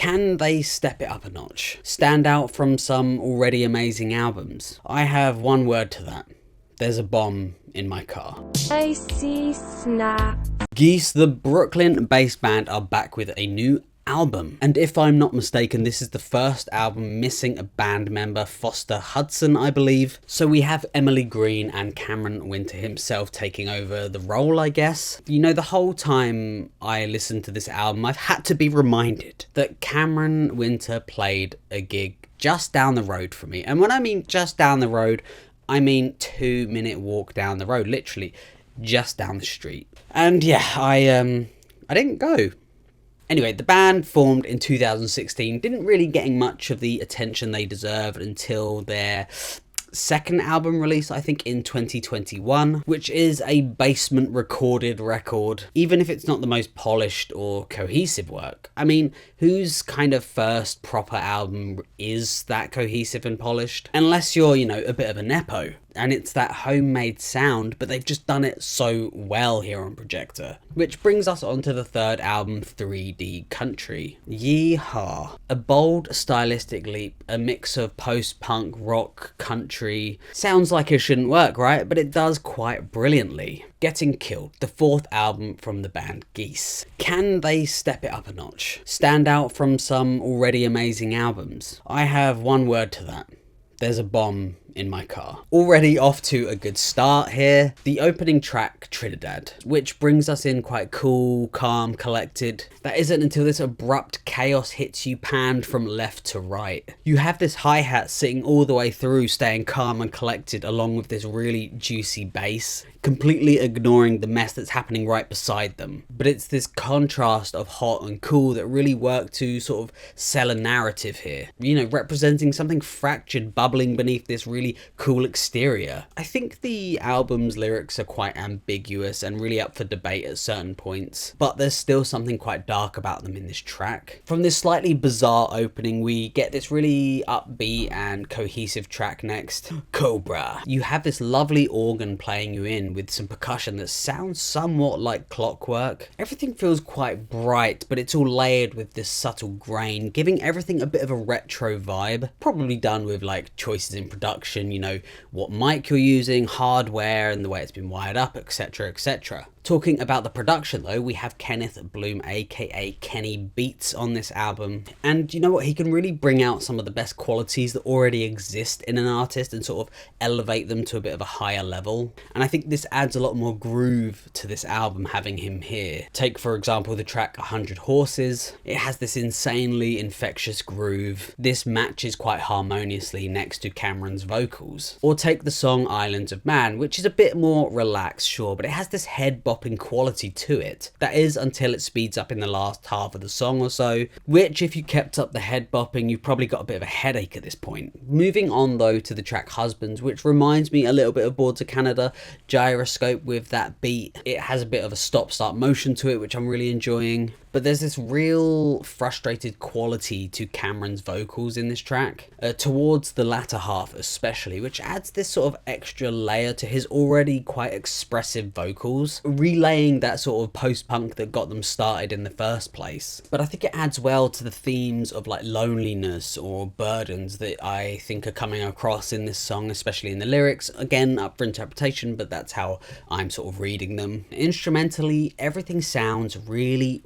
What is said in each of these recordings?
Can they step it up a notch? Stand out from some already amazing albums? I have one word to that. There's a bomb in my car. I see snap. Geese, the Brooklyn-based band, are back with a new album. And if I'm not mistaken, this is the first album missing a band member, Foster Hudson, I believe. So we have Emily Green and Cameron Winter himself taking over the role, I guess. You know, the whole time I listened to this album, I've had to be reminded that Cameron Winter played a gig just down the road from me. And when I mean just down the road, I mean 2-minute walk down the road, literally just down the street. And yeah, I didn't go. Anyway, the band formed in 2016, didn't really getting much of the attention they deserved until their second album release, I think in 2021, which is a basement recorded record, even if it's not the most polished or cohesive work. I mean, whose kind of first proper album is that cohesive and polished? Unless you're, you know, a bit of a nepo. And it's that homemade sound, but they've just done it so well here on Projector. Which brings us on to the third album, 3D Country. Yeehaw. A bold stylistic leap, a mix of post-punk, rock, country. Sounds like it shouldn't work, right? But it does quite brilliantly. Getting Killed, the fourth album from the band Geese. Can they step it up a notch? Stand out from some already amazing albums? I have one word to that. There's a bomb in my car. Already off to a good start here. The opening track, Trinidad, which brings us in quite cool, calm, collected. That isn't until this abrupt chaos hits you panned from left to right. You have this hi-hat sitting all the way through, staying calm and collected along with this really juicy bass, completely ignoring the mess that's happening right beside them. But it's this contrast of hot and cool that really work to sort of sell a narrative here. You know, representing something fractured bubbling beneath this really cool exterior. I think the album's lyrics are quite ambiguous and really up for debate at certain points, but there's still something quite dark about them in this track. From this slightly bizarre opening, we get this really upbeat and cohesive track next, Cobra. You have this lovely organ playing you in with some percussion that sounds somewhat like clockwork. Everything feels quite bright, but it's all layered with this subtle grain, giving everything a bit of a retro vibe. Probably done with like choices in production, you know, what mic you're using, hardware, and the way it's been wired up, etc, etc. Talking about the production though, we have Kenneth Bloom, aka Kenny Beats, on this album. And you know what, he can really bring out some of the best qualities that already exist in an artist and sort of elevate them to a bit of a higher level. And I think this adds a lot more groove to this album having him here. Take for example the track 100 Horses. It has this insanely infectious groove. This matches quite harmoniously next to Cameron's vocals. Or take the song Islands of Man, which is a bit more relaxed, sure, but it has this head bopping quality to it. That is until it speeds up in the last half of the song or so, which if you kept up the head bopping, you've probably got a bit of a headache at this point. Moving on though to the track Husbands, which reminds me a little bit of Boards of Canada, gyroscope with that beat. It has a bit of a stop-start motion to it, which I'm really enjoying. But there's this real frustrated quality to Cameron's vocals in this track, towards the latter half especially, which adds this sort of extra layer to his already quite expressive vocals, relaying that sort of post-punk that got them started in the first place. But I think it adds well to the themes of like loneliness or burdens that I think are coming across in this song, especially in the lyrics. Again, up for interpretation, but that's how I'm sort of reading them. Instrumentally, everything sounds really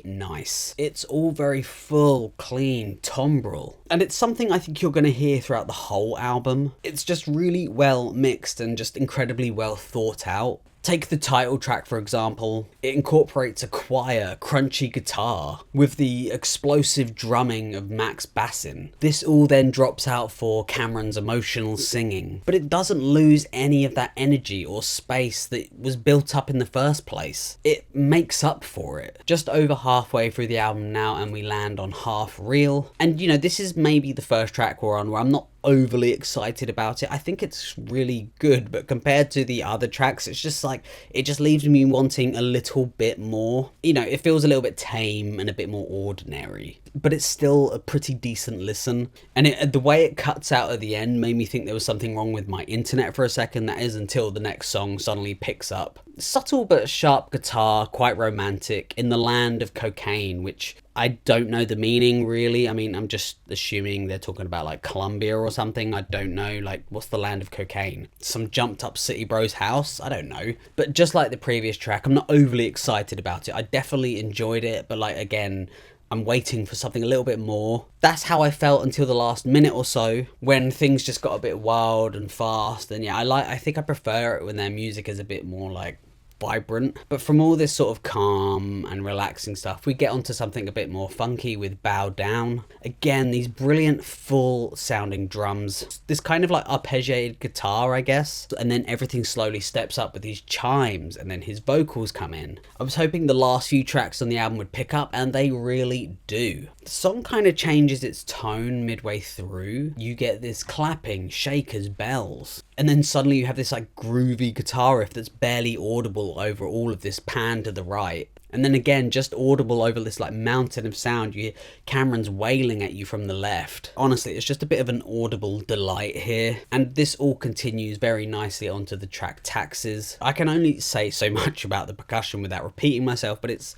nice. It's all very full, clean, timbrel, and it's something I think you're going to hear throughout the whole album. It's just really well mixed and just incredibly well thought out. Take the title track for example. It incorporates a choir, crunchy guitar with the explosive drumming of Max Bassin. This all then drops out for Cameron's emotional singing, but it doesn't lose any of that energy or space that was built up in the first place. It makes up for it. Just over halfway through the album now and we land on Half Real. And you know, this is maybe the first track we're on where I'm not overly excited about it. I think it's really good, but compared to the other tracks, it's just like, it just leaves me wanting a little bit more. You know, it feels a little bit tame and a bit more ordinary, but it's still a pretty decent listen. And the way it cuts out at the end made me think there was something wrong with my internet for a second. That is until the next song suddenly picks up. Subtle but sharp guitar, quite romantic, in the land of cocaine, which I don't know the meaning really. I mean, I'm just assuming they're talking about like Colombia or something. I don't know, like what's the land of cocaine? Some jumped up city bro's house? I don't know. But just like the previous track, I'm not overly excited about it. I definitely enjoyed it, but like again, I'm waiting for something a little bit more. That's how I felt until the last minute or so, when things just got a bit wild and fast. And yeah, I think I prefer it when their music is a bit more like vibrant. But from all this sort of calm and relaxing stuff, we get onto something a bit more funky with Bow Down. Again, these brilliant full sounding drums, this kind of like arpeggiated guitar, I guess, and then everything slowly steps up with these chimes, and then his vocals come in. I was hoping the last few tracks on the album would pick up, and they really do. The song kind of changes its tone midway through. You get this clapping, shakers, bells, and then suddenly you have this like groovy guitar riff that's barely audible over all of this pan to the right. And then again, just audible over this like mountain of sound. You hear Cameron's wailing at you from the left. Honestly, it's just a bit of an audible delight here. And this all continues very nicely onto the track Taxes. I can only say so much about the percussion without repeating myself, but it's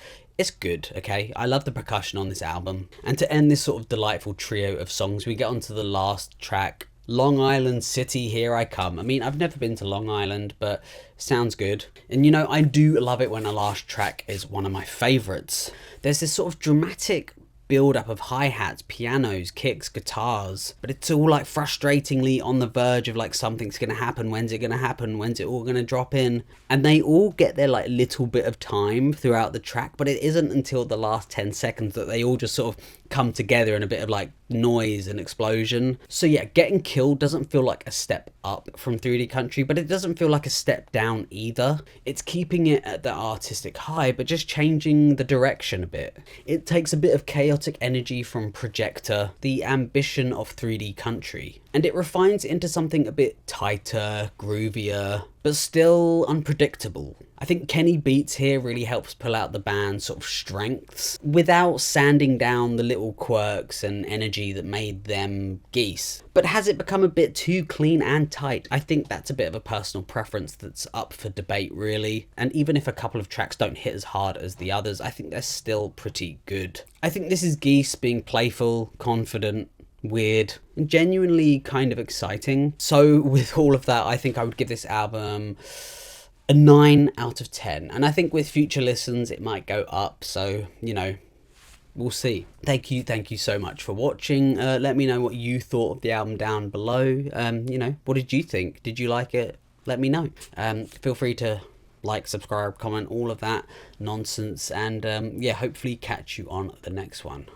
good, okay? I love the percussion on this album. And to end this sort of delightful trio of songs, we get onto the last track, Long Island City, Here I Come. I mean, I've never been to Long Island, but sounds good. And you know, I do love it when a last track is one of my favourites. There's this sort of dramatic build up of hi-hats, pianos, kicks, guitars, but it's all like frustratingly on the verge of like something's gonna happen. When's it gonna happen? When's it all gonna drop in? And they all get their like little bit of time throughout the track, but it isn't until the last 10 seconds that they all just sort of come together in a bit of like noise and explosion. So yeah, Getting Killed doesn't feel like a step up from 3D Country, but it doesn't feel like a step down either. It's keeping it at the artistic high, but just changing the direction a bit. It takes a bit of chaotic energy from Projector, the ambition of 3D Country, and it refines it into something a bit tighter, groovier, but still unpredictable. I think Kenny Beats here really helps pull out the band's sort of strengths without sanding down the little quirks and energy that made them Geese. But has it become a bit too clean and tight? I think that's a bit of a personal preference that's up for debate really. And even if a couple of tracks don't hit as hard as the others, I think they're still pretty good. I think this is Geese being playful, confident, weird, and genuinely kind of exciting. So with all of that, I think I would give this album a 9 out of 10. And I think with future listens, it might go up. So, you know, we'll see. Thank you so much for watching. Let me know what you thought of the album down below. You know, what did you think? Did you like it? Let me know. Feel free to like, subscribe, comment, all of that nonsense. And yeah, hopefully catch you on the next one.